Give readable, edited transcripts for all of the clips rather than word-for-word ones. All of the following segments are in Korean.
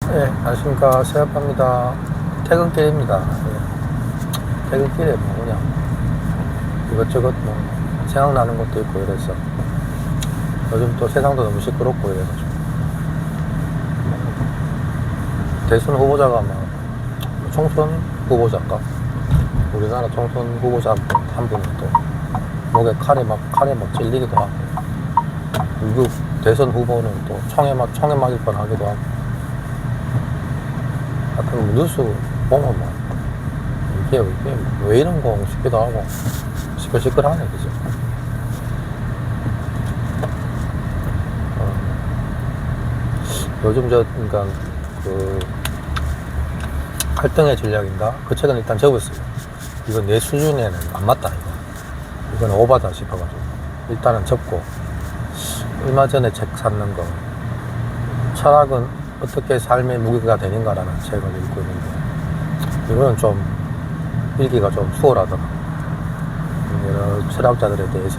네, 안녕하십니까. 새합합니다. 퇴근길입니다. 예. 퇴근길에 뭐 그냥 이것저것 뭐 생각나는 것도 있고 이래서 요즘 또 세상도 너무 시끄럽고 이래가지고 대선 후보자가 막 총선 후보자인가? 우리나라 총선 후보자 한 분이 또 목에 칼에 막 찔리기도 하고 미국 대선 후보는 또 총에 맞을 뻔하기도 하고 하여튼 뉴스 보면 뭐 이게 왜 이런 거 싶기도 하고 시끌시끌하네 그죠. 요즘 그러니까 그 갈등의 전략인가 그 책은 일단 접었어요. 이건 내 수준에는 안 맞다 이건 오바다 싶어가지고 일단은 접고 얼마 전에 책 샀는 거 철학은 어떻게 삶의 무기가 되는가라는 책을 읽고 있는데 이거는 좀 읽기가 좀 수월하더라. 여러 철학자들에 대해서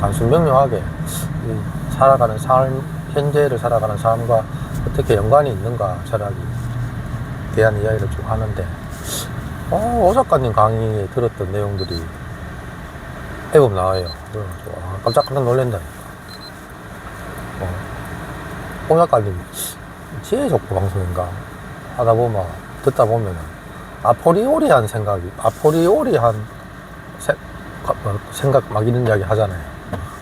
단순 명료하게 살아가는 삶, 현재를 살아가는 삶과 어떻게 연관이 있는가 철학이 대한 이야기를 쭉 하는데 오 작가님 강의에 들었던 내용들이 앨범 나와요. 그래가지고 깜짝 놀란다니까. 오 작가님 지혜적고 방송인가 하다 보면 듣다 보면은 아포리오리한 생각 막 이런 이야기 하잖아요.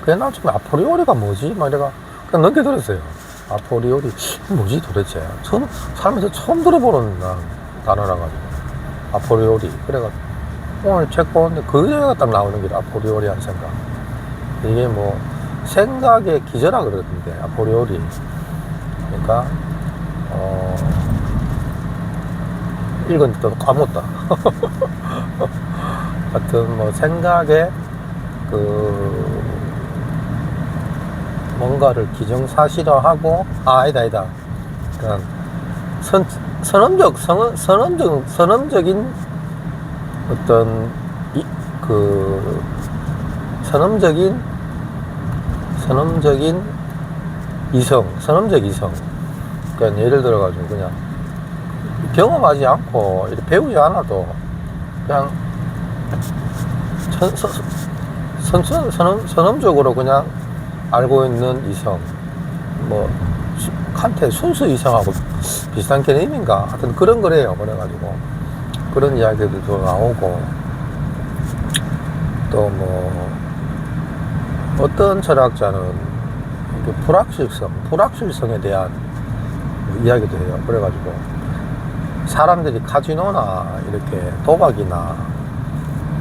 그래 나 좀 아포리오리가 뭐지? 막 내가 그냥 넘게 들었어요. 아포리오리 뭐지 도대체? 저는 살면서 처음 들어보는 단어라 가지고 아포리오리. 그래가지고 오늘 책 보는데 그 얘기가 딱 나오는 게 아포리오리한 생각. 이게 뭐 생각의 기저라 그러던데 아포리오리. 그러니까 읽었는데 또 까먹었다. 하여튼 뭐 생각에 뭔가를 기정사실화하고 아니다. 그러니까 선언적인 어떤 선언적 이성. 그러니까 예를 들어가지고 그냥 경험하지 않고 이렇게 배우지 않아도 그냥 선언적으로 그냥 알고 있는 이성, 뭐 칸트의 순수 이성하고 비슷한 개념인가 하여튼 그런 거래요. 그래가지고 그런 이야기들도 나오고 또 뭐 어떤 철학자는 불확실성에 대한 이야기도 해요. 그래가지고 사람들이 카지노나 이렇게 도박이나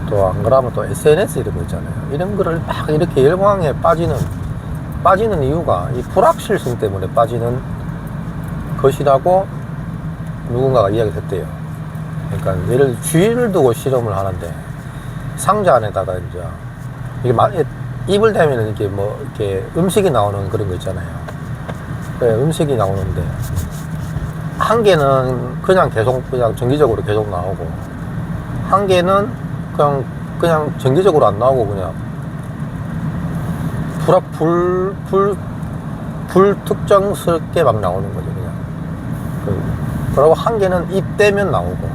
또 안 그러면 또 SNS 이런 거 있잖아요. 이런 거를 막 이렇게 열광에 빠지는 이유가 이 불확실성 때문에 빠지는 것이라고 누군가가 이야기를 했대요. 그러니까 예를 쥐를 두고 실험을 하는데 상자 안에다가 이제 이게 입을 대면 이렇게 음식이 나오는 그런 거 있잖아요. 그래, 음식이 나오는데 한 개는 그냥 정기적으로 계속 나오고 한 개는 그냥 정기적으로 안 나오고 그냥 불특정스럽게 막 나오는 거죠. 그냥 그리고 한 개는 입대면 나오고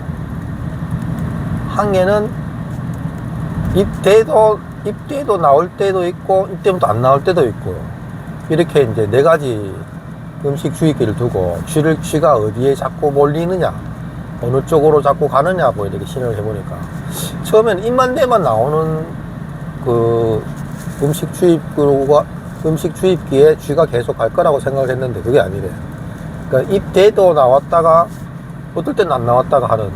한 개는 입대도 나올 때도 있고 입대면 또 안 나올 때도 있고 이렇게 이제 네 가지 음식 주입기를 두고 쥐가 어디에 자꾸 몰리느냐 어느 쪽으로 자꾸 가느냐 뭐 이렇게 실험을 해보니까 처음엔 입만 대만 나오는 그 음식 주입기에 쥐가 계속 갈 거라고 생각을 했는데 그게 아니래. 그러니까 입대도 나왔다가 어떨 때는 안 나왔다가 하는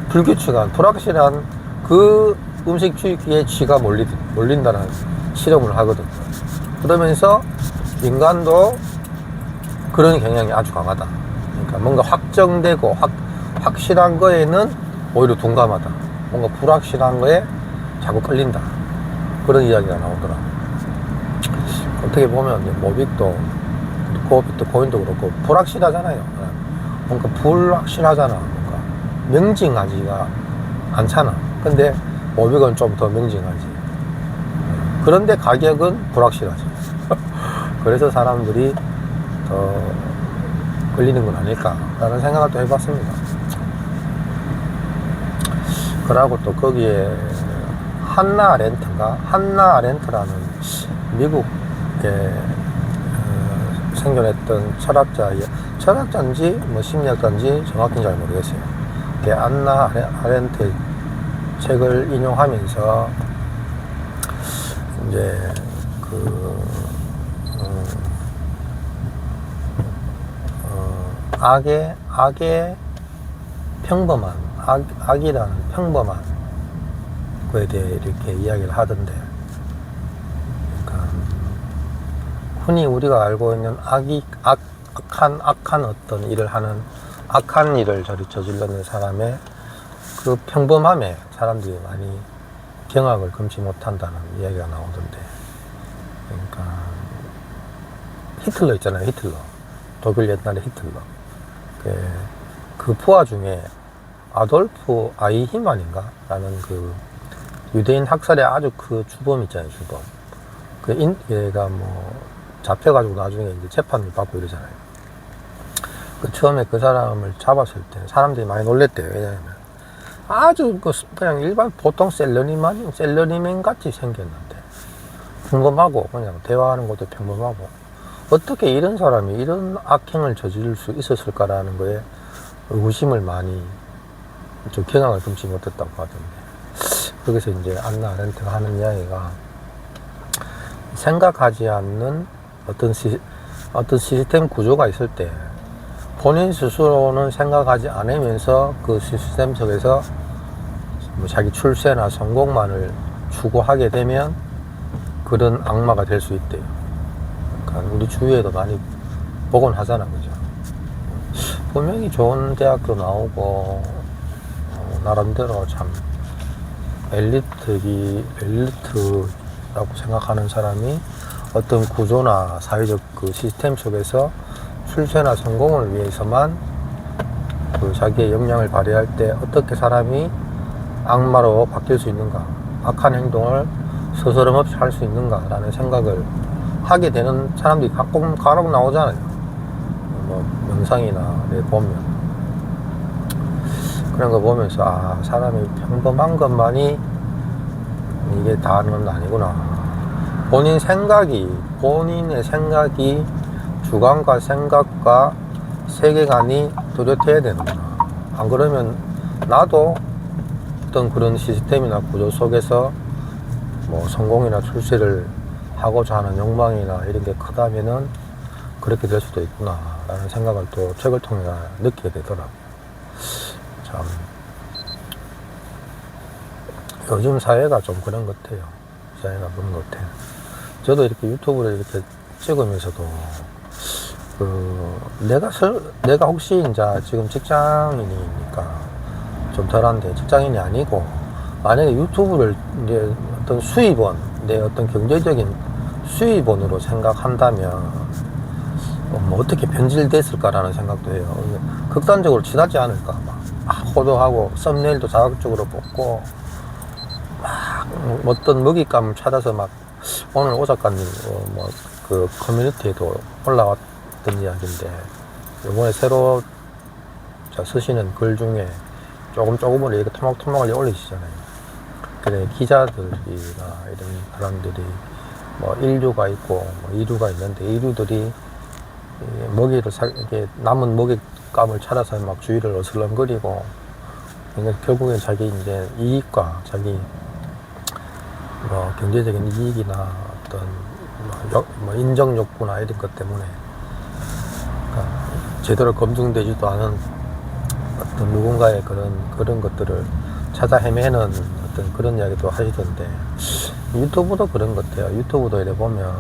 불규칙한 불확실한 그 음식 주입기에 쥐가 몰린다는 실험을 하거든. 그러면서 인간도 그런 경향이 아주 강하다. 그러니까 뭔가 확정되고 확실한 거에는 오히려 둔감하다. 뭔가 불확실한 거에 자꾸 끌린다. 그런 이야기가 나오더라. 어떻게 보면 모빅도 그렇고 비트코인도 그렇고 불확실하잖아요. 뭔가 불확실하잖아. 뭔가 명징하지가 않잖아. 근데 모빅은 좀 더 명징하지. 그런데 가격은 불확실하지. 그래서 사람들이 더 걸리는 건 아닐까라는 생각을 또 해봤습니다. 그러고 또 거기에 한나 아렌트인가? 한나 아렌트라는 미국에 생존했던 철학자인지 뭐 심리학자인지 정확히 잘 모르겠어요. 안나 아렌트 책을 인용하면서 이제 악의 평범한 악이라는 평범한 거에 대해 이렇게 이야기를 하던데, 그러니까 흔히 우리가 알고 있는 악한 어떤 일을 하는 악한 일을 저질러는 사람의 그 평범함에 사람들이 많이 경악을 금치 못한다는 이야기가 나오던데, 그러니까 히틀러 있잖아요. 히틀러, 독일 옛날에 히틀러, 그 부하 중에 아돌프 아이히만인가 라는 그 유대인 학살의 아주 그 주범 있잖아요. 주범. 얘가 뭐 잡혀가지고 나중에 이제 재판을 받고 이러잖아요. 처음에 그 사람을 잡았을 때 사람들이 많이 놀랬대요. 왜냐하면 아주 그냥 일반 보통 셀러리맨 같이 생겼는데, 평범하고 그냥 대화하는 것도 평범하고, 어떻게 이런 사람이 이런 악행을 저지를 수 있었을까라는 거에 의구심을 많이 좀 경악을 금치 못했다고 하던데, 거기서 이제 안나 아렌트가 하는 이야기가 생각하지 않는 어떤 시스템 구조가 있을 때 본인 스스로는 생각하지 않으면서 그 시스템 속에서 뭐 자기 출세나 성공만을 추구하게 되면 그런 악마가 될 수 있대요. 그러니까 우리 주위에도 많이 보곤 하잖아, 그죠? 분명히 좋은 대학도 나오고 나름대로 참 엘리트라고 생각하는 사람이 어떤 구조나 사회적 그 시스템 속에서 출세나 성공을 위해서만 그 자기의 역량을 발휘할 때 어떻게 사람이 악마로 바뀔 수 있는가, 악한 행동을 스스럼 없이 할 수 있는가 라는 생각을 하게 되는 사람들이 간혹 나오잖아요. 뭐 영상이나 보면 그런 거 보면서 사람이 평범한 것만이 이게 다는 건 아니구나. 본인의 생각이 주관과 생각과 세계관이 뚜렷해야 되는구나. 안 그러면 나도 어떤 그런 시스템이나 구조 속에서 뭐 성공이나 출세를 하고자 하는 욕망이나 이런 게 크다면은 그렇게 될 수도 있구나 라는 생각을 또 책을 통해 느끼게 되더라고요. 참 요즘 사회가 좀 그런 것 같아요. 사회가 그런 것 같아요. 저도 이렇게 유튜브를 이렇게 찍으면서도 내가 혹시 이제 지금 직장인이니까 좀 덜한데, 직장인이 아니고 만약에 유튜브를 이제 어떤 수입원, 내 어떤 경제적인 수입원으로 생각한다면 뭐 어떻게 변질됐을까라는 생각도 해요. 극단적으로 지나지 않을까. 막 호도하고 썸네일도 자극적으로 뽑고 막 어떤 먹잇감을 찾아서 막, 오늘 오 작가님 뭐 그 커뮤니티에도 올라왔던 이야기인데, 이번에 새로 쓰시는 글 중에 조금으로 이렇게 토막토막을 올리시잖아요. 그래, 기자들이나 이런 사람들이 뭐 1류가 있고 뭐 2류가 있는데, 2류들이 이게 남은 먹잇감을 찾아서 막 주위를 어슬렁거리고, 그러니까 결국엔 자기 이제 이익과 자기 뭐 경제적인 이익이나 어떤 뭐 인정 욕구나 이런 것 때문에, 그러니까 제대로 검증되지도 않은 어떤 누군가의 그런 것들을 찾아 헤매는 어떤 그런 이야기도 하시던데, 유튜브도 그런 것 같아요. 유튜브도 이래 보면,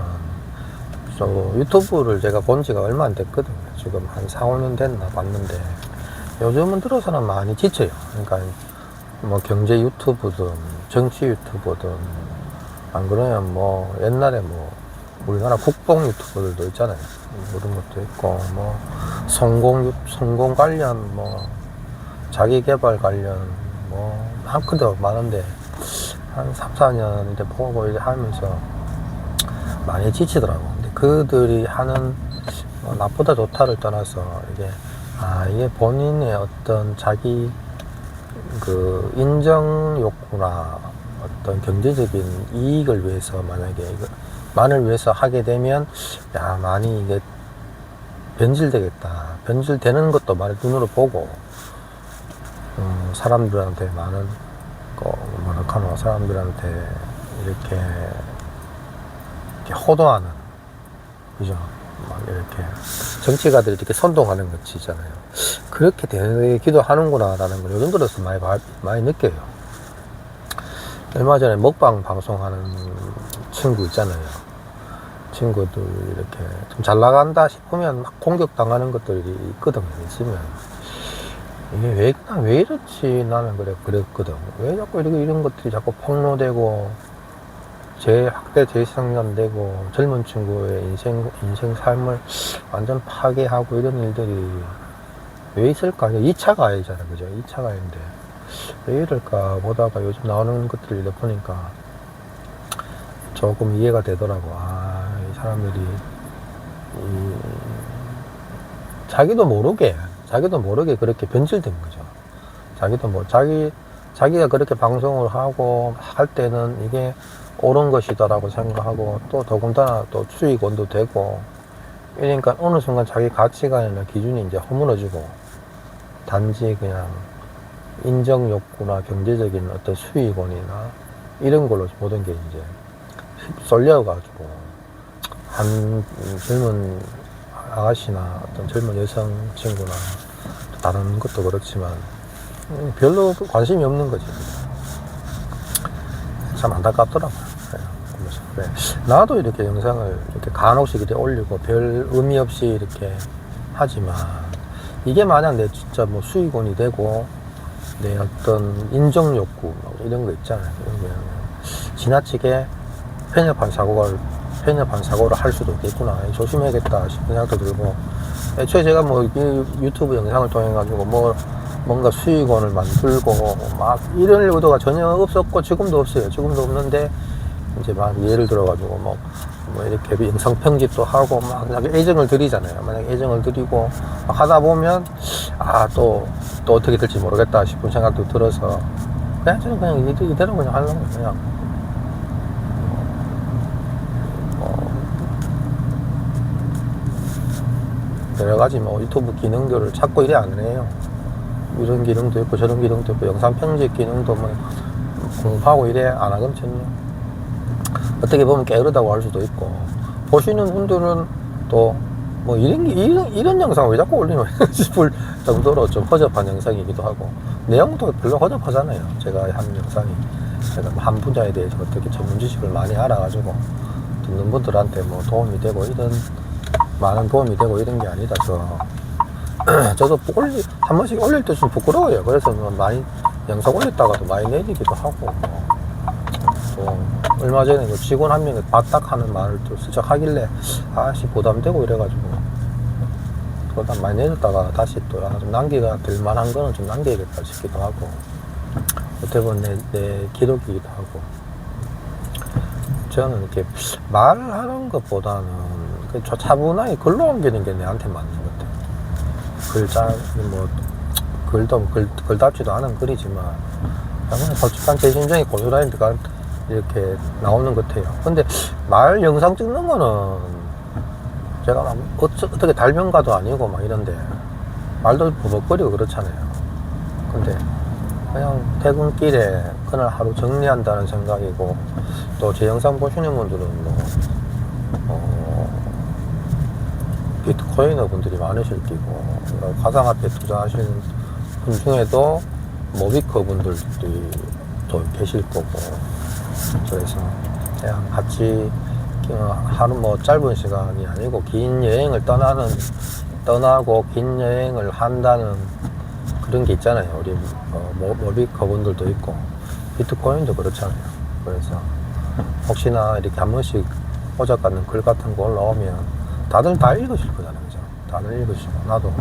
유튜브를 제가 본 지가 얼마 안 됐거든요. 지금 한 4, 5년 됐나 봤는데, 요즘은 들어서는 많이 지쳐요. 그러니까 뭐 경제 유튜브든 정치 유튜브든, 안 그러면 뭐 옛날에 뭐 우리나라 국뽕 유튜버들도 있잖아요. 그런 것도 있고, 뭐 성공 관련, 뭐 자기 개발 관련, 뭐 한크도 많은데, 한 3, 4년 이제 보고 이제 하면서 많이 지치더라고. 근데 그들이 하는 나쁘다 좋다를 떠나서 이게 본인의 어떤 자기 그 인정 욕구나 어떤 경제적인 이익을 위해서 만약에 만을 위해서 하게 되면 많이 이게 변질되겠다. 변질되는 것도 많이 눈으로 보고 사람들한테 많은 사람들한테 이렇게 호도하는, 그죠? 막 이렇게 정치가들이 이렇게 선동하는 것 있잖아요. 그렇게 되기도 하는구나라는 걸 요즘 들어서 많이 느껴요. 얼마 전에 먹방 방송하는 친구 있잖아요. 친구들 이렇게 좀 잘 나간다 싶으면 막 공격당하는 것들이 있거든요. 있으면 이게 왜 이렇지 나는 그랬거든. 왜 자꾸 이런 것들이 자꾸 폭로되고 학대 재생산되고 젊은 친구의 인생 삶을 완전 파괴하고 이런 일들이 왜 있을까? 2차 가해잖아요. 그죠? 2차 가해인데 왜 이럴까 보다가 요즘 나오는 것들을 보니까 조금 이해가 되더라고. 이 사람들이 자기도 모르게 그렇게 변질된 거죠. 자기가 그렇게 방송을 하고 할 때는 이게 옳은 것이다라고 생각하고 또 더군다나 또 수익원도 되고 이러니까 어느 순간 자기 가치관이나 기준이 이제 허물어지고 단지 그냥 인정 욕구나 경제적인 어떤 수익원이나 이런 걸로 모든 게 이제 쏠려가지고 한 젊은 아가씨나 어떤 젊은 여성 친구나 다른 것도 그렇지만 별로 관심이 없는 거지. 참 안타깝더라고요. 그래. 나도 이렇게 영상을 이렇게 간혹씩 이렇게 올리고 별 의미 없이 이렇게 하지만 이게 만약 내 진짜 뭐 수익원이 되고 내 어떤 인정 욕구 이런 거 있잖아요. 이런 거 지나치게 편협한 사고를 할 수도 있겠구나. 조심해야겠다 싶은 생각도 들고, 애초에 제가 뭐 유튜브 영상을 통해 가지고 뭔가 수익원을 만들고 막 이런 의도가 전혀 없었고 지금도 없어요. 지금도 없는데 이제 막 예를 들어 가지고 뭐 이렇게 영상 편집도 하고 막 애정을 들이잖아요. 만약 애정을 들이고 막 하다 보면 또 어떻게 될지 모르겠다 싶은 생각도 들어서 저는 그냥 이대로 그냥 하려고 그냥 여러 가지 유튜브 기능들을 찾고 이래 안 해요. 이런 기능도 있고 저런 기능도 있고 영상 편집 기능도 공부하고 이래 안 하거든요. 어떻게 보면 게으르다고 할 수도 있고 보시는 분들은 또 이런 영상 왜 자꾸 올리노 싶을 정도로 좀 허접한 영상이기도 하고 내용도 별로 허접하잖아요. 제가 한 영상이 제가 한 분야에 대해서 어떻게 전문 지식을 많이 알아가지고 듣는 분들한테 도움이 되고 많은 도움이 되고 이런 게 아니다. 저도 한 번씩 올릴 때 좀 부끄러워요. 그래서 많이 영상 올렸다가도 많이 내리기도 하고 또 얼마 전에 직원 한 명이 바딱 하는 말을 또 슬쩍 하길래 부담되고 이래가지고 그러다 많이 내렸다가 다시 또 좀 남기가 될 만한 거는 좀 남겨야겠다 싶기도 하고 어떻게 보면 내 기록이기도 하고 저는 이렇게 말하는 것보다는 차분하게 글로 옮기는 게 내한테 맞는 것 같아요. 글답지도 않은 글이지만 그냥 솔직한 제 심정이 고스란히 이렇게 나오는 것 같아요. 근데 말 영상 찍는 거는 제가 어떻게 달변가도 아니고 막 이런데 말도 버벅거리고 그렇잖아요. 근데 그냥 퇴근길에 그날 하루 정리한다는 생각이고 또 제 영상 보시는 분들은 비트코이너 분들이 많으실 끼고 가상화폐 투자하시는 분 중에도 모비커 분들이 또 계실 거고 그래서 그냥 같이 하루 짧은 시간이 아니고 긴 여행을 떠나고 긴 여행을 한다는 그런 게 있잖아요. 우리 모비커 분들도 있고 비트코인도 그렇잖아요. 그래서 혹시나 이렇게 한 번씩 오작가는 글 같은 거 올라오면 다들 다 읽으실 거잖아요. 그죠? 다들 읽으시고 나도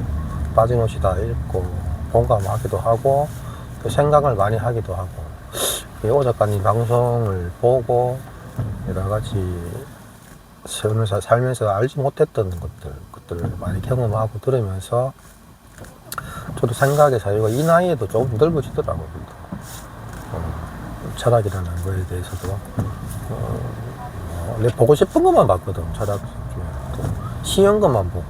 빠짐없이 다 읽고 공감하기도 하고 또 생각을 많이 하기도 하고 오 작가님 방송을 보고 여러 가지 살면서 알지 못했던 것들 것들을 많이 경험하고 들으면서 저도 생각의 자유가 이 나이에도 조금 넓어지더라고요. 철학이라는 거에 대해서도 내 보고 싶은 것만 봤거든. 철학 중에 쉬운 것만 보고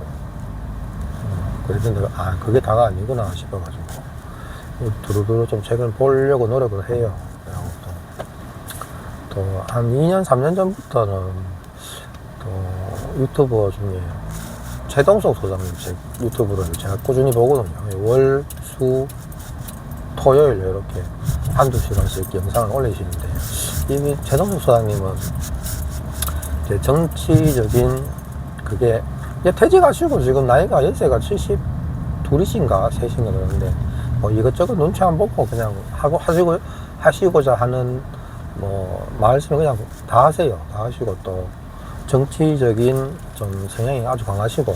그래서 내가 그게 다가 아니구나 싶어가지고 두루두루 좀 책을 보려고 노력을 해요. 또 한 2년 3년 전부터는 또 유튜버 중에 최동석 소장님 책 유튜브를 제가 꾸준히 보거든요. 월, 수, 토요일 이렇게 한두 시간씩 영상을 올리시는데 이 최동석 소장님은 이제 정치적인 그게 이제 퇴직하시고 지금 나이가 연세가 72이신가 3인가 그러는데 뭐 이것저것 눈치 안 보고 그냥 하시고자 하는 뭐 말씀을 그냥 다 하세요. 다 하시고 또 정치적인 좀 성향이 아주 강하시고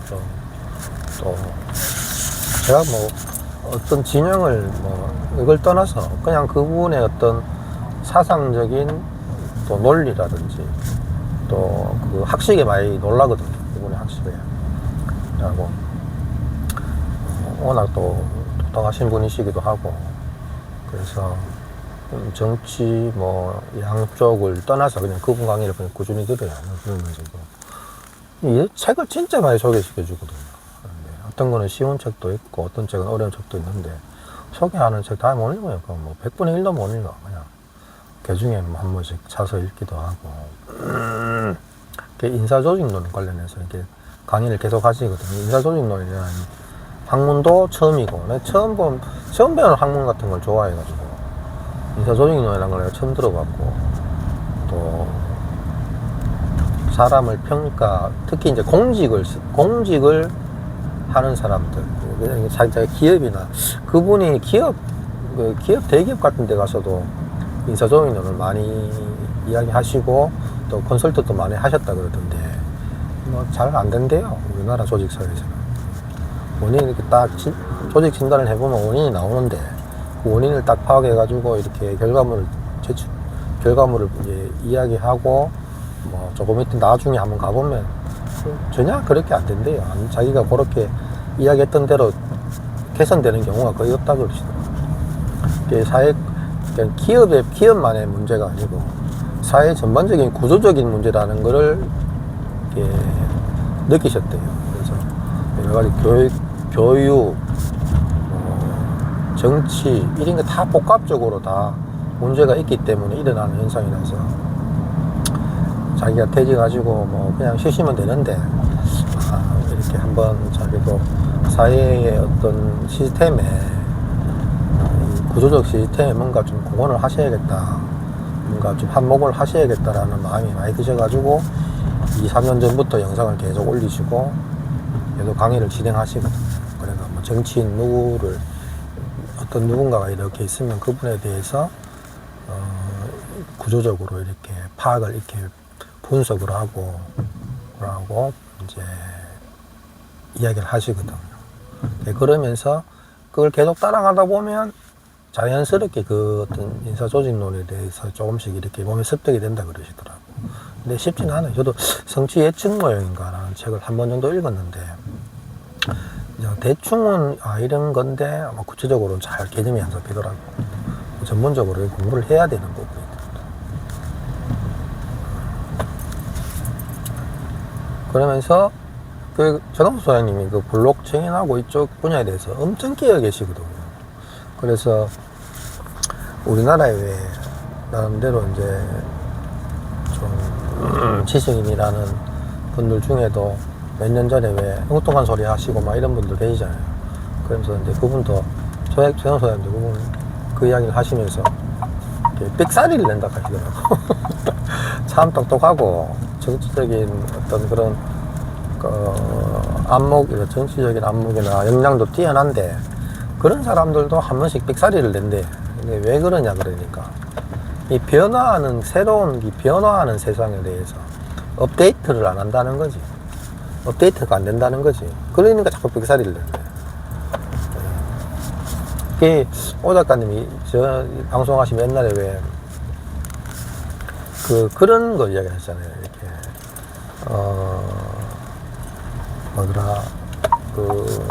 또 제가 뭐 어떤 진영을 뭐 이걸 떠나서 그냥 그분의 어떤 사상적인 또 논리라든지 또 그 학식에 많이 놀라거든요. 그분의 학식에. 그리고 워낙 또 똑똑하신 분이시기도 하고 그래서 정치 뭐 양쪽을 떠나서 그냥 그분 강의를 그냥 꾸준히 들어요. 그러면서도 이 책을 진짜 많이 소개시켜 주거든요. 어떤 거는 쉬운 책도 있고 어떤 책은 어려운 책도 있는데 소개하는 책 다 못 읽어요. 뭐 100분의 1도 못 읽어. 그냥 그 중에 한 번씩 차서 읽기도 하고 인사조직론 관련해서 이렇게 강의를 계속 하시거든요. 인사조직론이라는 학문도 처음이고 내가 처음 배우는 학문 같은 걸 좋아해가지고 인사조직론이라는 걸 내가 처음 들어봤고 또 사람을 평가 특히 이제 공직을 하는 사람들 자기 기업이나 그분이 기업 대기업 같은 데 가서도 인사조직론을 많이 이야기하시고 또 컨설트도 많이 하셨다 그러던데 뭐 잘 안 된대요. 우리나라 조직사회에서는 원인이 이렇게 딱 조직 진단을 해보면 원인이 나오는데 그 원인을 딱 파악해가지고 이렇게 결과물을 이제 이야기하고 뭐 조금 있다 나중에 한번 가보면 전혀 그렇게 안 된대요. 자기가 그렇게 이야기했던 대로 개선되는 경우가 거의 없다 그러시더라고요. 기업만의 문제가 아니고 사회 전반적인 구조적인 문제라는 거를 느끼셨대요. 그래서 여러 가지 교육, 정치 이런 게 다 복합적으로 다 문제가 있기 때문에 일어나는 현상이라서 자기가 퇴직가지고 뭐 그냥 쉬시면 되는데 이렇게 한번 자기도 사회의 어떤 시스템에 구조적 시스템에 뭔가 좀 공헌을 하셔야겠다, 뭔가 좀 한몫을 하셔야겠다라는 마음이 많이 드셔가지고 2, 3년 전부터 영상을 계속 올리시고 계속 강의를 진행하시거든요. 그래서 뭐 정치인 어떤 누군가가 이렇게 있으면 그분에 대해서 구조적으로 이렇게 파악을 이렇게 분석을 하고 이제 이야기를 하시거든요. 그러면서 그걸 계속 따라가다 보면 자연스럽게 그 어떤 인사조직론에 대해서 조금씩 이렇게 몸에 습득이 된다 그러시더라고요. 근데 쉽지는 않아요. 저도 성취 예측 모형인가라는 책을 한 번 정도 읽었는데 대충은 이런 건데 아마 구체적으로는 잘 개념이 안 잡히더라고요. 전문적으로 공부를 해야 되는 부분이 그러면서 그 전홍수 소장님이 그 블록체인하고 이쪽 분야에 대해서 엄청 끼어 계시거든요. 그래서 우리나라에 왜 나름대로 이제 좀 지식인이라는 분들 중에도 몇 년 전에 왜 엉뚱한 소리 하시고 막 이런 분들 계시잖아요. 그러면서 이제 그분도 전홍수 소장님도 그분 그 이야기를 하시면서 삑사리를 낸다 하시더라고. 참 똑똑하고 정치적인 어떤 그런 정치적인 안목이나 역량도 뛰어난데 그런 사람들도 한 번씩 삑사리를 낸대. 근데 왜 그러냐 그러니까 이 변화하는 세상에 대해서 업데이트를 안 한다는 거지. 업데이트가 안 된다는 거지. 그러니까 자꾸 삑사리를 낸대. 오 작가님이 저 방송하시면 옛날에 왜 그런 거 이야기 하셨잖아요. 이렇게 뭐더라, 그,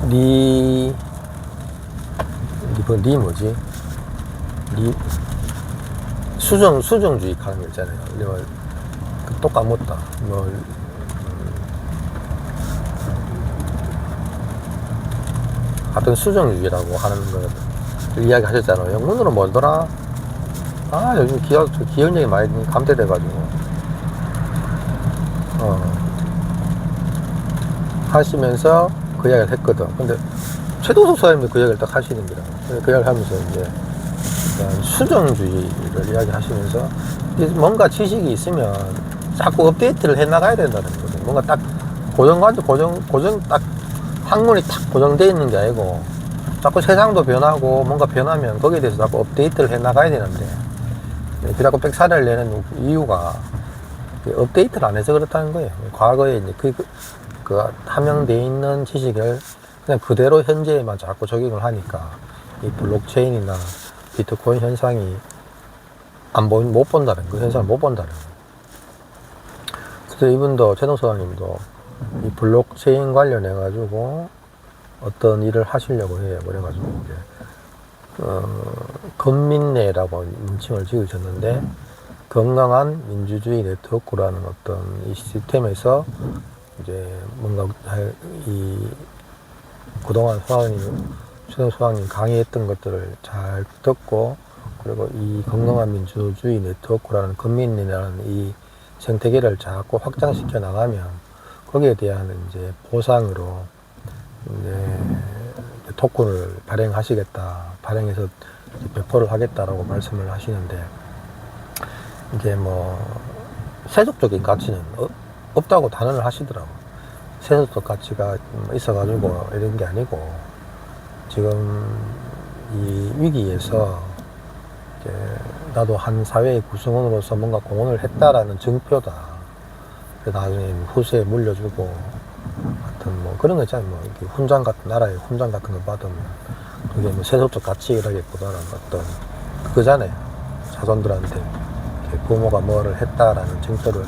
리 뭐지? 수정주의 가는 거 있잖아요. 또 까먹었다. 하여튼 수정주의라고 하는 걸 이야기 하셨잖아요. 영문으로 뭐더라? 요즘 기억력이 많이 감퇴돼가지고. 하시면서 그 이야기를 했거든. 근데 최동석 소장님도 그 이야기를 딱 하시는 거라. 그 이야기를 하면서 이제 수정주의를 이야기하시면서 뭔가 지식이 있으면 자꾸 업데이트를 해 나가야 된다는 거죠. 뭔가 딱 고정 딱 학문이 딱 고정되어 있는 게 아니고 자꾸 세상도 변하고 뭔가 변하면 거기에 대해서 자꾸 업데이트를 해 나가야 되는데 자꾸 빽살을 내는 이유가 업데이트를 안 해서 그렇다는 거예요. 과거에 이제 그 함양되어 있는 지식을 그냥 그대로 현재에만 자꾸 적용을 하니까 이 블록체인이나 비트코인 현상이 못 본다는 거, 현상을 못 본다는 거. 그래서 이분도, 최동서장님도 이 블록체인 관련해가지고 어떤 일을 하시려고 해요. 그래가지고 이제, 건민내라고 명칭을 지으셨는데, 건강한 민주주의 네트워크라는 어떤 이 시스템에서 이제 뭔가 그동안 최동 소장님 강의했던 것들을 잘 듣고, 그리고 이 건강한 민주주의 네트워크라는 건민이라는 이 생태계를 자꾸 확장시켜 나가면 거기에 대한 이제 보상으로 이제 토큰을 발행해서 배포를 하겠다라고 말씀을 하시는데, 이게 뭐 세속적인 가치는 없다고 단언을 하시더라고. 세속적 가치가 있어가지고 이런 게 아니고, 지금 이 위기에서 이제 나도 한 사회의 구성원으로서 뭔가 공헌을 했다라는 증표다. 나중에 후세에 물려주고, 하여튼 뭐 그런 거 있잖아요. 뭐 훈장 같은, 나라의 훈장 같은 거 받으면 그게 뭐 세속적 가치라기보다는 어떤 그거잖아요. 자손들한테 부모가 뭐를 했다라는 증표를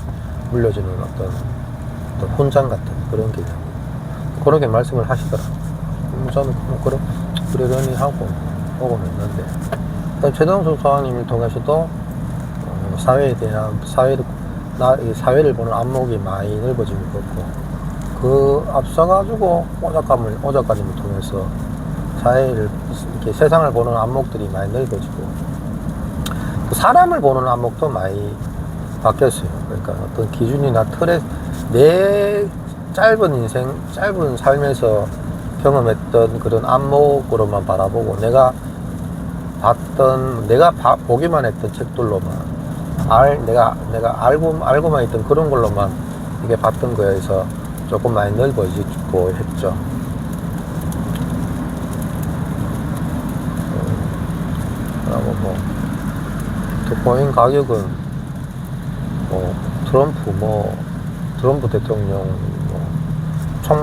물려주는 어떤 훈장 같은 그런 개념. 그렇게 말씀을 하시더라고요. 저는 그러려니 하고 보고는 있는데, 최동석 소장님을 통해서도 사회를 보는 안목이 많이 넓어진 것 같고, 그 앞서가지고 오작가님을 통해서 이렇게 세상을 보는 안목들이 많이 넓어지고, 사람을 보는 안목도 많이 바뀌었어요. 그러니까 어떤 기준이나 틀에 내 짧은 삶에서 경험했던 그런 안목으로만 바라보고, 내가 보기만 했던 책들로만, 내가 알고만 있던 그런 걸로만 이게 봤던 거에서 조금 많이 넓어지고 했죠. 그리고 뭐 비트코인 가격은 트럼프 대통령 총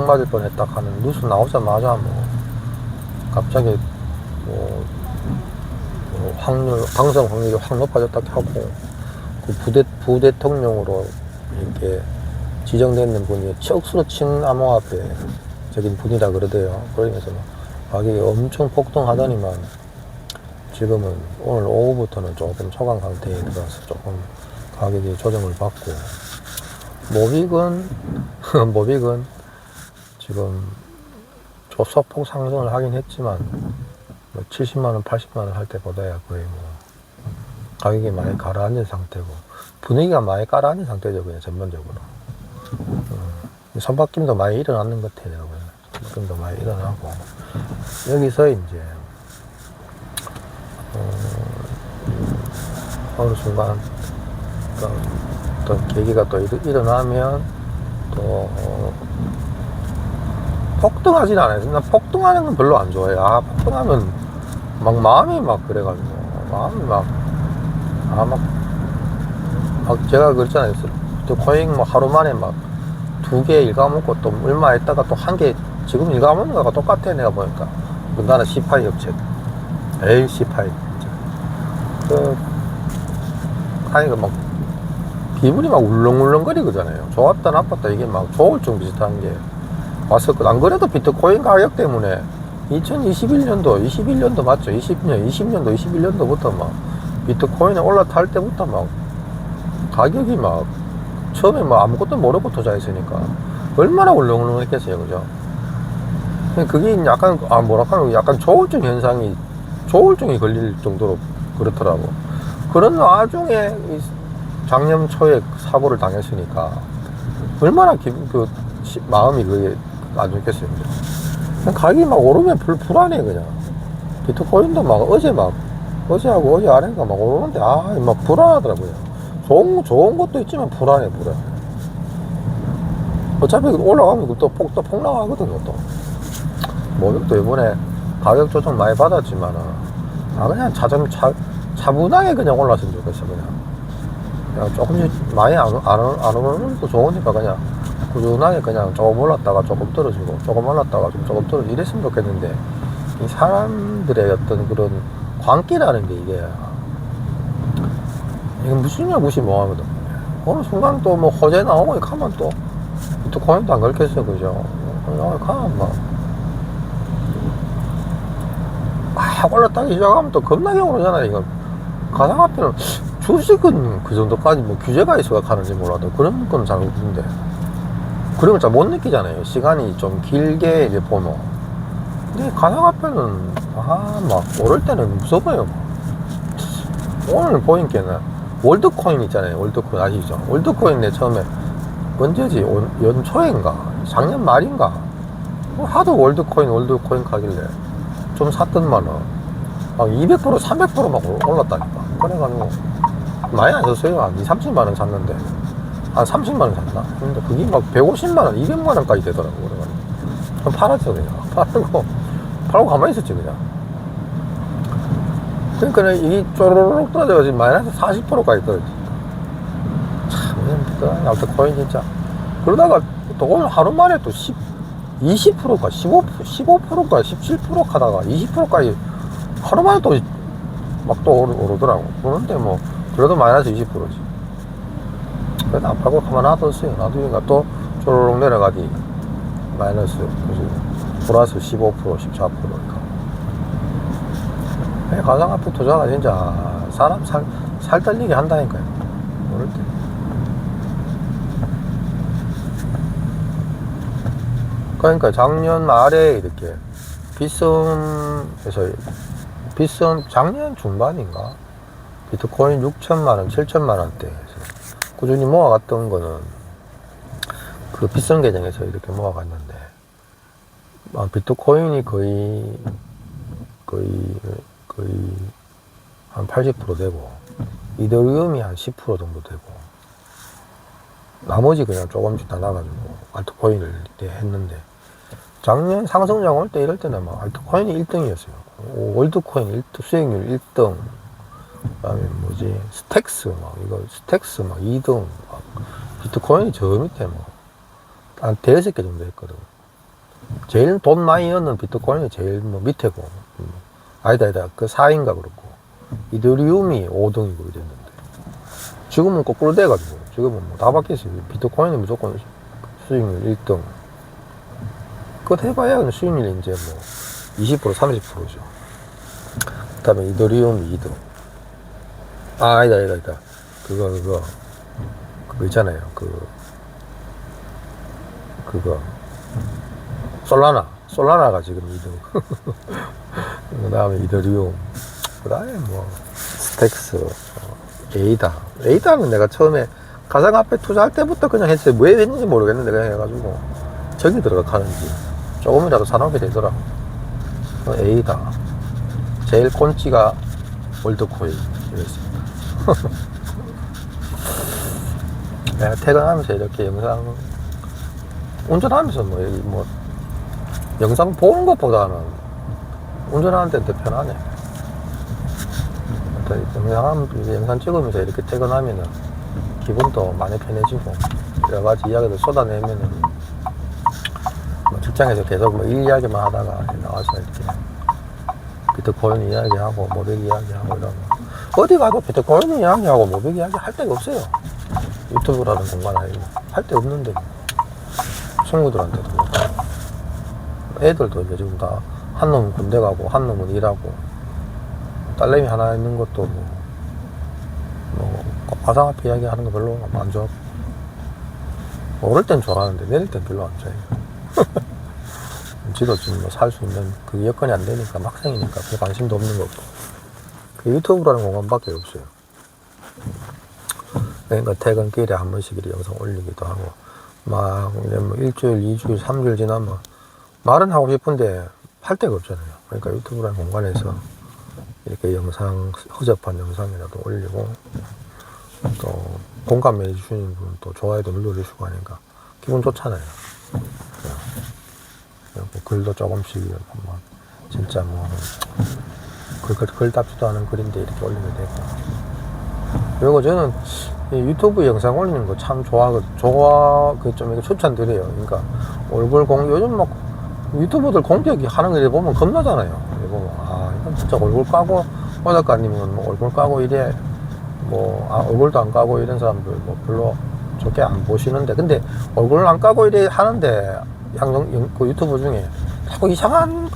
맞을 뻔했다 하는 뉴스 나오자마자 갑자기 당선 확률이 확 높아졌다 하고, 그 부대통령으로 이렇게 지정되는 분이 억수로 친암호화폐적인 분이라 그러대요. 그러면서 가격이 엄청 폭등하더니만 지금은 오늘 오후부터는 조금 소강 상태에 들어서 조금 가격이 조정을 받고, 모빅은 지금 소폭 상승을 하긴 했지만 70만원, 80만원 할 때보다야 거의 가격이 많이 가라앉은 상태고, 분위기가 많이 가라앉은 상태죠. 그냥 전반적으로 선박김도 많이 일어나는 것 같아요. 선박김도 많이 일어나고, 여기서 이제 어느 순간 어떤 계기가 또 일어나면 또 폭등하진 않아요. 난 폭등하는 건 별로 안 좋아해요. 폭등하면 마음이 그래가지고, 제가 그랬잖아요. 비트코인 하루 만에 2개 일가먹고 또 얼마 있다가 또 1개 지금 일가먹는 거가 똑같아. 내가 보니까 나는 C 파이 업체 C 파이 하니까 기분이 막 울렁울렁거리거든요. 좋았다 나빴다 이게 막 조울증 비슷한 게 왔었거든. 안 그래도 비트코인 가격 때문에 2021년도 맞죠? 20년도 21년도부터 막 비트코인이 올라탈 때부터 막 가격이 막 처음에 막 아무것도 모르고 투자했으니까 얼마나 울렁울렁했겠어요, 그죠? 그게 약간 뭐랄까 약간 조울증이 걸릴 정도로 그렇더라고. 그런 와중에 작년 초에 사고를 당했으니까 얼마나 마음이 그게 안 좋겠어요. 가격이 막 오르면 불안해 그냥. 비트코인도 막 어제하고 어제 아래가 막 오르는데 막 불안하더라고요. 좋은 것도 있지만 불안해. 어차피 올라가면 또 폭락하거든요 또. 모백도 이번에 가격 조정 많이 받았지만은 그냥 차분하게 그냥 올랐으면 좋겠어. 그냥 조금씩 많이 안 오르는 것도 좋으니까 그냥 꾸준하게 그냥 조금 올랐다가 조금 떨어지고 조금 올랐다가 조금 떨어지고 이랬으면 좋겠는데, 이 사람들의 어떤 그런 광기라는 게 이게 무시 뭐하거든. 어느 순간 또 뭐 호재 나오고 가면 또 비트코인도 안 걸겠어, 그죠? 가면 막 올랐다가 시작하면 또 겁나게 오르잖아요. 이거 가상화폐는 주식은 그 정도까지 뭐 규제가 있어야 가는지 몰라도 그런 건 잘 없는데, 그런 걸 잘 못 느끼잖아요. 시간이 좀 길게 이제 보면. 근데 가상화폐는 막 오를 때는 무서워요. 오늘 보니까는 월드코인 있잖아요. 월드코인 아시죠? 월드코인 내 처음에 언제지? 연초인가? 작년 말인가? 하도 월드코인 가길래 좀 샀더만은 막 200%, 300% 막 올랐다니까. 그래가지고 많이 안 샀어요. 한 2, 30만원 샀는데 한 30만원 샀나? 근데 그게 막 150만원, 200만원까지 되더라고. 그래가지고 팔았죠. 그냥 팔고 가만히 있었지 그냥. 그러니까 이게 쪼르륵 떨어져가지고 마이너스 40%까지 떨어지. 참 알트코인 진짜. 그러다가 또 오늘 하루 만에 또 20%가 15%가 17% 가다가 20%까지 하루 만에 또 막 또 오르더라고. 그런데 뭐 그래도 마이너스 20%지. 그래도 안 팔고 가만 놔뒀어요. 놔두니까 또 쪼르륵 내려가지. 마이너스 플러스 15% 14%니까. 가상화폐 투자가 진짜 사람 살 떨리게 한다니까요. 모를 때. 그러니까 작년 말에 이렇게 작년 중반인가? 비트코인 6천만원, 7천만원대 꾸준히 모아갔던 거는 그 빗썸 계정에서 이렇게 모아갔는데, 비트코인이 거의 한 80% 되고, 이더리움이 한 10% 정도 되고, 나머지 그냥 조금씩 다 나가지고 알트코인을 했는데, 작년 상승장 올 때 이럴 때는 막 알트코인이 1등이었어요. 월드코인 수익률 1등, 그 다음에 스택스 막 2등, 비트코인이 저 밑에 한 대여섯 개 정도 했거든. 제일 돈 많이 얻는 비트코인이 제일 밑에고, 아니다. 그 4인가 그렇고, 이더리움이 5등이고 이랬는데, 지금은 거꾸로 돼가지고, 지금은 다 바뀌었어요. 비트코인이 무조건 수익률 1등. 그거 해봐야 그냥 수익률이 이제 20%, 30%죠. 그 다음에 이더리움이 2등. 아니다. 그거 있잖아요. 그거. 솔라나가 지금 2등. 그 다음에 이더리움. 그 다음에 스택스, 에이다는 내가 처음에 가상화폐 투자할 때부터 그냥 했어요. 왜 했는지 모르겠는데 그냥 해가지고 저기 들어가는지 조금이라도 사놓게 되더라. 에이다. 제일 꼰찌가 월드코인 이랬습니다. 내가 퇴근하면서 이렇게 운전하면서 영상 보는 것보다는 운전하는 데 더 편하네. 영상 찍으면서 이렇게 퇴근하면은 기분도 많이 편해지고, 여러 가지 이야기를 쏟아내면은 직장에서 계속 일 이야기만 하다가 나와서 이렇게 비트코인 이야기하고 모백 이야기하고 이러면 어디 가도 비트코인 이야기하고 모백 이야기 할 데가 없어요. 유튜브라는 공간 안에 할 데 없는데 뭐. 친구들한테도 뭐. 애들도 이제 지금 다 한 놈은 군대 가고 한 놈은 일하고 딸내미 하나 있는 것도 뭐 가상 앞에 이야기하는 거 별로 안 좋아하고 오를 땐 좋아하는데 내릴 땐 별로 안 좋아해요. 지도 지금 뭐 살 수 있는 그 여건이 안 되니까 막상이니까 별 관심도 없는 거고 그 유튜브라는 공간밖에 없어요. 그러니까 퇴근길에 한 번씩 이렇게 영상 올리기도 하고 막 이제 뭐 일주일, 2주일, 3주일 지나면 말은 하고 싶은데 할 데가 없잖아요. 그러니까 유튜브라는 공간에서 이렇게 영상, 허접한 영상이라도 올리고 또 공감해 주시는 분 또 좋아요도 눌러주시고 하니까 기분 좋잖아요. 그리고 글도 조금씩 뭐 진짜 뭐 글답지도 않은 글인데 이렇게 올리게 되고 그리고 저는 이 유튜브 영상 올리는 거 참 좀 이렇게 추천드려요. 그러니까 요즘 막 유튜버들 공격이 하는 거 보면 겁나잖아요. 보면 이건 진짜 얼굴 까고 뭐 작가님은 뭐 얼굴 까고 이래 얼굴도 안 까고 이런 사람들 뭐 별로 좋게 안 보시는데 근데 얼굴 안 까고 이래 하는데 그 유튜브 중에 자꾸 이상한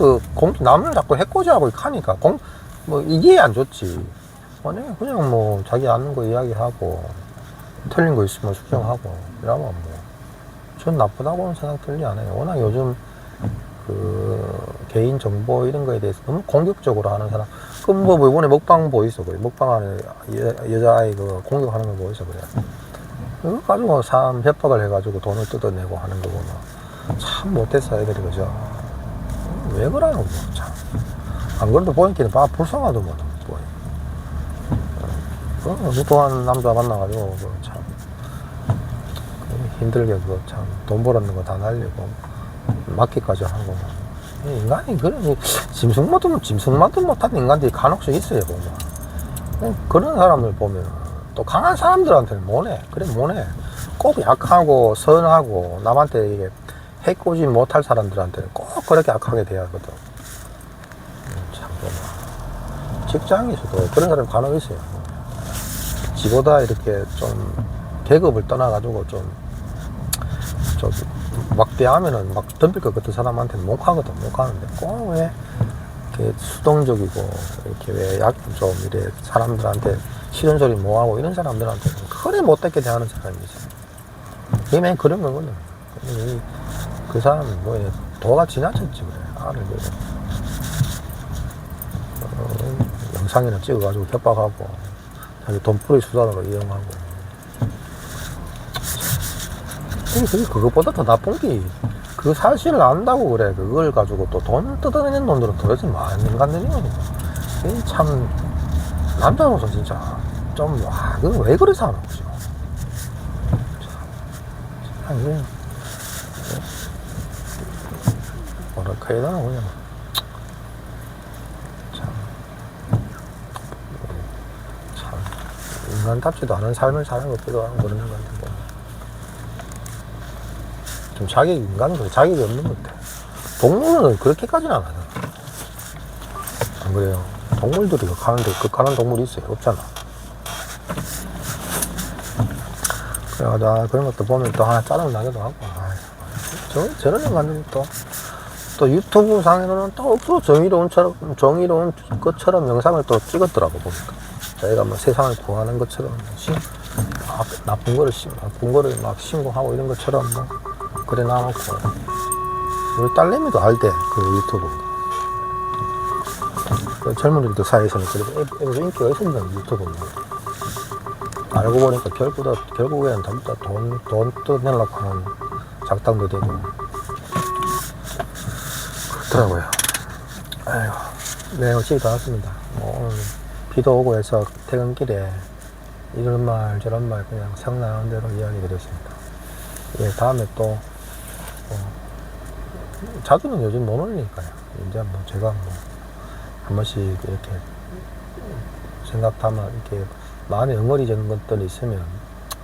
남을 자꾸 해코지하고 하니까 이게 안 좋지. 그냥 뭐 자기 아는 거 이야기하고 틀린 거 있으면 수정하고 이러면 뭐 전 나쁘다고는 생각 들지 않아요. 워낙 요즘 개인 정보 이런 거에 대해서 너무 공격적으로 하는 사람. 뭐 이번에 먹방 보이소 그래. 먹방하는 여자아이 공격하는 거 보이소 그래. 그거 가지고 사람 협박을 해가지고 돈을 뜯어내고 하는 거 보면 참 못됐어 애들이 그죠. 왜 그러노 뭐 참. 안 그래도 보니까 불쌍하도 뭐. 무도한 남자 만나가지고 참 힘들게 참 돈 벌었는 거 다 날리고 맞기까지 하고 인간이 그런 짐승만도 못한 인간들이 간혹씩 있어요 보면. 그런 사람들 보면 또 강한 사람들한테는 못해. 그래 못해. 꼭 약하고 선하고 남한테 이게 해코지 못할 사람들한테는 꼭 그렇게 악하게 돼야 하거든. 참 보면 직장에서도 그런 사람이 간혹 있어요. 지보다 이렇게 좀 계급을 떠나가지고 좀 막대하면은 막 덤빌 것 같은 사람한테는 못 하거든. 못 하는데 꼭 왜 이렇게 수동적이고 이렇게 왜 좀 이래 사람들한테 싫은 소리 뭐 하고 이런 사람들한테는 그래 못되게 대하는 사람이 있어요. 이게 그런 거거든. 그 사람은 뭐 도가 지나쳤지 그래. 알을 영상이나 찍어가지고 협박하고 자기 돈벌이 수단으로 이용하고. 그것보다 더 나쁜 게 그 사실을 안다고 그래. 그걸 가지고 또 돈 뜯어내는 놈들은 도대체 많은 인간들이거든. 참 남자로서 진짜 좀 그거 왜 그래 사는 거지? 참 이게 뭐랄까 해야 되나 그냥 참 인간답지도 않은 삶을 사는 것기도 하고 그러는 것 같은데. 좀 인간은 그래. 자격이 없는 것 같아. 동물은 그렇게까지는 안 하잖아. 안 그래요? 동물들이 극하는 동물이 있어요. 없잖아. 그래가지고 그런 것도 보면 또 하나 짜증 나기도 하고. 저런 인간들이 또 유튜브 상에는 또 없어. 정의로운 것처럼 영상을 또 찍었더라고 보니까. 자기가 뭐 세상을 구하는 것처럼 나쁜 거를 막 신고하고 이런 것처럼 뭐 그래 나왔고. 우리 딸내미도 알대 그 유튜브. 그 젊은이들 사이에서는 그래도 인기가 있었는데 유튜브는 알고 보니까 결국에는 전부 다 돈 뜯어내려고 하는 작당도 되고 그렇더라고요. 아이고, 네, 집에 다 왔습니다. 오늘 비도 오고 해서 퇴근길에 이런 말 저런 말 그냥 생각나는 대로 이야기 드렸습니다. 예, 다음에 또 자주는 요즘 못 올리니까요. 이제 뭐 제가 한 번씩 이렇게 생각 담아 이렇게 마음에 응어리지는 것들이 있으면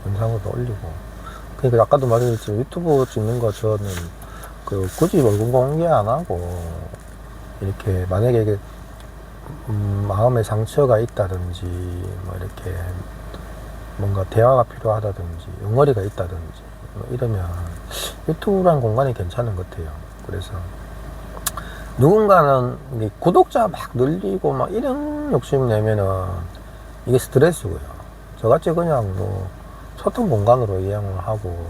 영상으로 올리고. 그러니까 아까도 말했지만 유튜브 찍는 거 저는 굳이 얼굴 공개 안 하고 이렇게 만약에 이게 마음에 상처가 있다든지 뭐 이렇게 뭔가 대화가 필요하다든지 응어리가 있다든지 뭐 이러면 유튜브라는 공간이 괜찮은 것 같아요. 그래서 누군가는 이게 구독자 막 늘리고 막 이런 욕심 내면은 이게 스트레스고요. 저같이 그냥 뭐 소통 공간으로 이용을 하고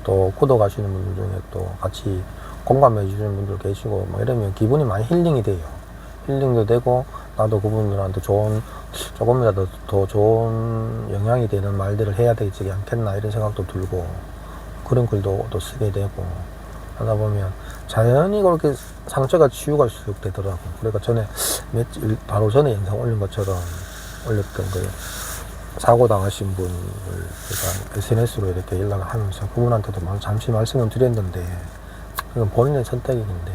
또 구독하시는 분들 중에 또 같이 공감해 주시는 분들 계시고 막 이러면 기분이 많이 힐링이 돼요. 힐링도 되고 나도 그분들한테 조금이라도 더 좋은 영향이 되는 말들을 해야 되지 않겠나 이런 생각도 들고 그런 글도 또 쓰게 되고 하다 보면 자연히 그렇게 상처가 치유가 쑥 되더라고. 그러니까 전에 바로 전에 영상 올린 것처럼 올렸던 그 사고 당하신 분을 제가 SNS로 이렇게 연락을 하면서 그분한테도 잠시 말씀을 드렸는데 그건 본인의 선택인데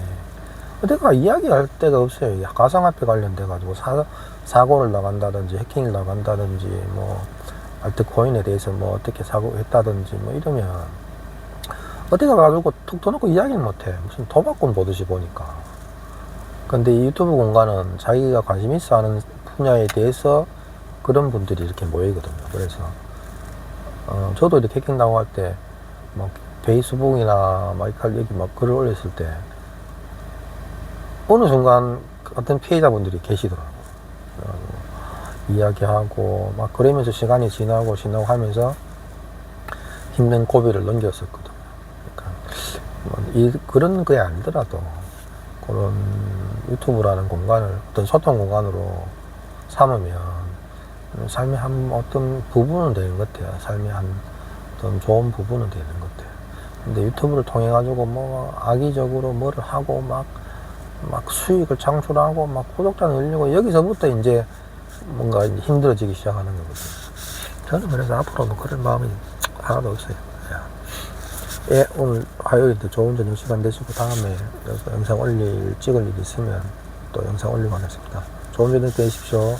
내가 이야기할 데가 없어요. 가상화폐 관련돼 가지고 사고를 나간다든지 해킹을 나간다든지 뭐 알트코인에 대해서 뭐 어떻게 사고했다든지 뭐 이러면 어디 가가지고 툭 터놓고 이야기를 못해. 무슨 도박꾼 보듯이 보니까. 근데 이 유튜브 공간은 자기가 관심 있어 하는 분야에 대해서 그런 분들이 이렇게 모이거든요. 그래서 저도 이렇게 해킹 당할 때 막 페이스북이나 막 여기 막 글을 올렸을 때 어느 순간 같은 피해자분들이 계시더라고요. 이야기하고 막 그러면서 시간이 지나고 하면서 힘든 고비를 넘겼었거든요. 그러니까 그런 게 아니더라도 그런 유튜브라는 공간을 어떤 소통 공간으로 삼으면 삶의 한 어떤 부분은 되는 것 같아요. 삶의 한 어떤 좋은 부분은 되는 것 같아요. 근데 유튜브를 통해 가지고 뭐 악의적으로 뭐를 하고 막 수익을 창출하고 막 구독자 늘리고 여기서부터 이제 뭔가 힘들어지기 시작하는 거거든요. 저는 그래서 앞으로는 그런 마음이 하나도 없어요. 예, 오늘 화요일도 좋은 저녁 시간 되시고 다음에 영상 찍을 일 있으면 또 영상 올리고 하겠습니다. 좋은 저녁 되십시오.